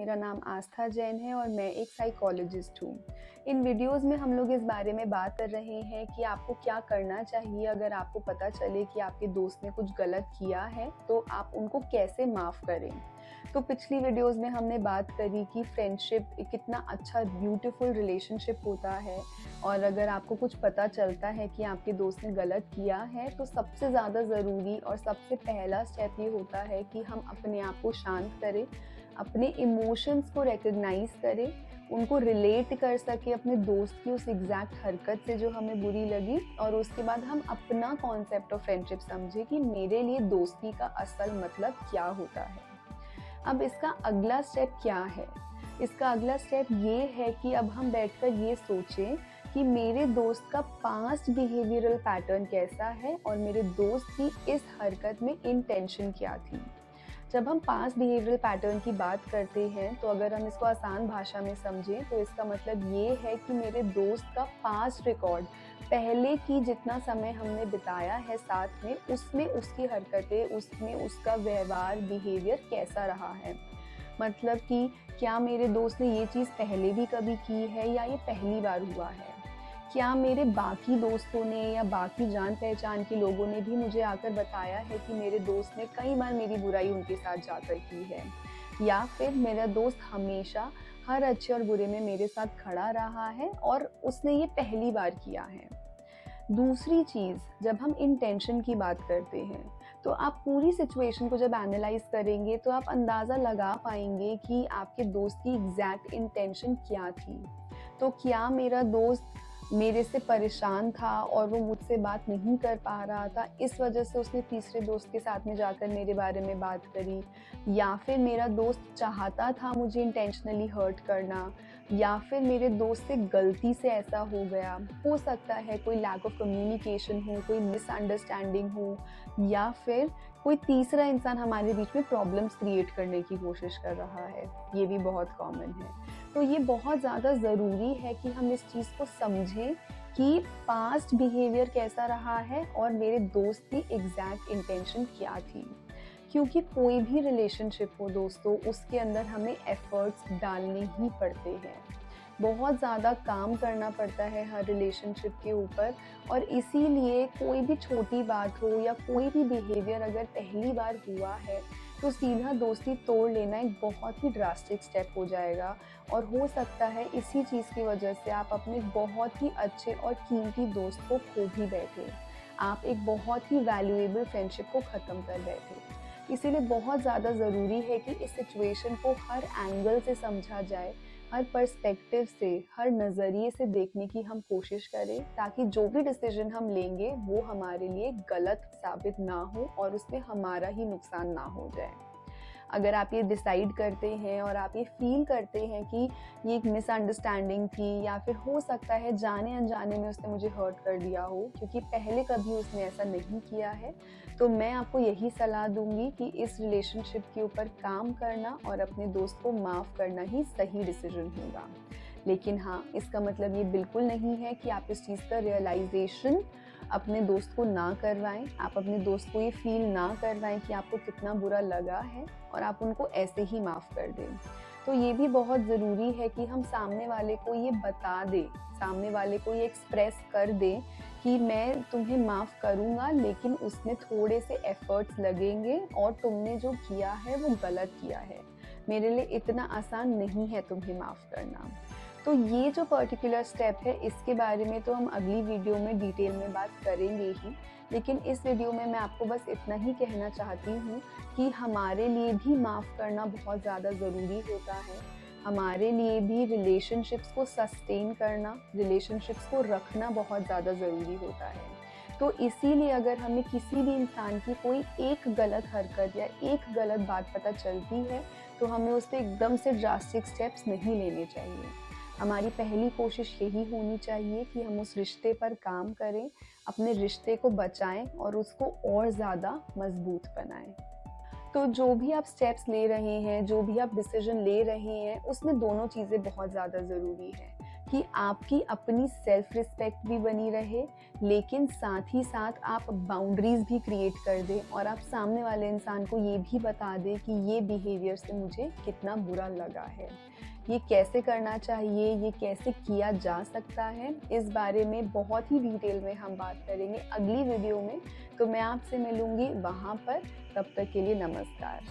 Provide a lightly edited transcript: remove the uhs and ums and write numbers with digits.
मेरा नाम आस्था जैन है और मैं एक साइकोलॉजिस्ट हूँ। इन वीडियोस में हम लोग इस बारे में बात कर रहे हैं कि आपको क्या करना चाहिए अगर आपको पता चले कि आपके दोस्त ने कुछ गलत किया है, तो आप उनको कैसे माफ़ करें। तो पिछली वीडियोस में हमने बात करी कि फ्रेंडशिप एक कितना अच्छा ब्यूटीफुल रिलेशनशिप होता है, और अगर आपको कुछ पता चलता है कि आपके दोस्त ने गलत किया है तो सबसे ज़्यादा ज़रूरी और सबसे पहला स्टेप ये होता है कि हम अपने आप को शांत करें, अपने इमोशंस को रिकग्नाइज करें, उनको रिलेट कर सके अपने दोस्त की उस एग्जैक्ट हरकत से जो हमें बुरी लगी, और उसके बाद हम अपना कॉन्सेप्ट ऑफ फ्रेंडशिप समझे कि मेरे लिए दोस्ती का असल मतलब क्या होता है। अब इसका अगला स्टेप क्या है? इसका अगला स्टेप ये है कि अब हम बैठकर ये सोचें कि मेरे दोस्त का पास्ट बिहेवियरल पैटर्न कैसा है और मेरे दोस्त की इस हरकत में इंटेंशन क्या थी। जब हम पास्ट बिहेवियरल पैटर्न की बात करते हैं तो अगर हम इसको आसान भाषा में समझें तो इसका मतलब ये है कि मेरे दोस्त का पास्ट रिकॉर्ड, पहले की जितना समय हमने बिताया है साथ में, उसमें उसकी हरकतें, उसमें उसका व्यवहार, बिहेवियर कैसा रहा है। मतलब कि क्या मेरे दोस्त ने ये चीज़ पहले भी कभी की है या ये पहली बार हुआ है। क्या मेरे बाकी दोस्तों ने या बाकी जान पहचान के लोगों ने भी मुझे आकर बताया है कि मेरे दोस्त ने कई बार मेरी बुराई उनके साथ जाकर की है, या फिर मेरा दोस्त हमेशा हर अच्छे और बुरे में मेरे साथ खड़ा रहा है और उसने ये पहली बार किया है। दूसरी चीज़, जब हम इंटेंशन की बात करते हैं तो आप पूरी सिचुएशन को जब एनालाइज करेंगे तो आप अंदाज़ा लगा पाएंगे कि आपके दोस्त की एग्जैक्ट इंटेंशन क्या थी। तो क्या मेरा दोस्त मेरे से परेशान था और वो मुझसे बात नहीं कर पा रहा था, इस वजह से उसने तीसरे दोस्त के साथ में जाकर मेरे बारे में बात करी, या फिर मेरा दोस्त चाहता था मुझे इंटेंशनली हर्ट करना, या फिर मेरे दोस्त से गलती से ऐसा हो सकता है कोई लैक ऑफ कम्युनिकेशन हो, कोई मिसअंडरस्टैंडिंग हो, या फिर कोई तीसरा इंसान हमारे बीच में प्रॉब्लम्स क्रिएट करने की कोशिश कर रहा है। ये भी बहुत कॉमन है। तो ये बहुत ज़्यादा ज़रूरी है कि हम इस चीज़ को समझें कि पास्ट बिहेवियर कैसा रहा है और मेरे दोस्त की एग्जैक्ट इंटेंशन क्या थी। क्योंकि कोई भी रिलेशनशिप हो दोस्तों, उसके अंदर हमें एफर्ट्स डालने ही पड़ते हैं। बहुत ज़्यादा काम करना पड़ता है हर रिलेशनशिप के ऊपर, और इसीलिए कोई भी छोटी बात हो या कोई भी बिहेवियर अगर पहली बार हुआ है तो सीधा दोस्ती तोड़ लेना एक बहुत ही ड्रास्टिक स्टेप हो जाएगा, और हो सकता है इसी चीज़ की वजह से आप अपने बहुत ही अच्छे और कीमती दोस्त को खो भी बैठे, आप एक बहुत ही वैल्यूएबल फ्रेंडशिप को ख़त्म कर बैठे। इसीलिए बहुत ज़्यादा ज़रूरी है कि इस सिचुएशन को हर एंगल से समझा जाए, हर पर्सपेक्टिव से, हर नज़रिए से देखने की हम कोशिश करें, ताकि जो भी डिसीजन हम लेंगे वो हमारे लिए गलत साबित ना हो और उसमें हमारा ही नुकसान ना हो जाए। अगर आप ये डिसाइड करते हैं और आप ये फील करते हैं कि ये एक मिसअंडरस्टैंडिंग थी, या फिर हो सकता है जाने अनजाने में उसने मुझे हर्ट कर दिया हो क्योंकि पहले कभी उसने ऐसा नहीं किया है, तो मैं आपको यही सलाह दूंगी कि इस रिलेशनशिप के ऊपर काम करना और अपने दोस्त को माफ़ करना ही सही डिसीजन होगा। लेकिन हाँ, इसका मतलब ये बिल्कुल नहीं है कि आप इस चीज़ का रियलाइजेशन अपने दोस्त को ना करवाएं, आप अपने दोस्त को ये फील ना करवाएं कि आपको कितना बुरा लगा है और आप उनको ऐसे ही माफ़ कर दें। तो ये भी बहुत ज़रूरी है कि हम सामने वाले को ये बता दें, सामने वाले को ये एक्सप्रेस कर दें कि मैं तुम्हें माफ़ करूँगा, लेकिन उसमें थोड़े से एफर्ट्स लगेंगे और तुमने जो किया है वो गलत किया है। मेरे लिए इतना आसान नहीं है तुम्हें माफ़ करना। तो ये जो पर्टिकुलर स्टेप है, इसके बारे में तो हम अगली वीडियो में डिटेल में बात करेंगे ही, लेकिन इस वीडियो में मैं आपको बस इतना ही कहना चाहती हूँ कि हमारे लिए भी माफ़ करना बहुत ज़्यादा ज़रूरी होता है। हमारे लिए भी रिलेशनशिप्स को सस्टेन करना, रिलेशनशिप्स को रखना बहुत ज़्यादा ज़रूरी होता है। तो इसीलिए अगर हमें किसी भी इंसान की कोई एक गलत हरकत या एक गलत बात पता चलती है तो हमें उस पर एकदम से ड्रास्टिक स्टेप्स नहीं लेने चाहिए। हमारी पहली कोशिश यही होनी चाहिए कि हम उस रिश्ते पर काम करें, अपने रिश्ते को बचाएं और उसको और ज़्यादा मजबूत बनाएं। तो जो भी आप स्टेप्स ले रहे हैं, जो भी आप डिसीजन ले रहे हैं, उसमें दोनों चीज़ें बहुत ज़्यादा ज़रूरी है। कि आपकी अपनी सेल्फ रिस्पेक्ट भी बनी रहे, लेकिन साथ ही साथ आप बाउंड्रीज भी क्रिएट कर दें और आप सामने वाले इंसान को ये भी बता दें कि ये बिहेवियर से मुझे कितना बुरा लगा है। ये कैसे करना चाहिए, ये कैसे किया जा सकता है, इस बारे में बहुत ही डिटेल में हम बात करेंगे अगली वीडियो में। तो मैं आपसे मिलूंगी वहाँ पर। तब तक के लिए नमस्कार।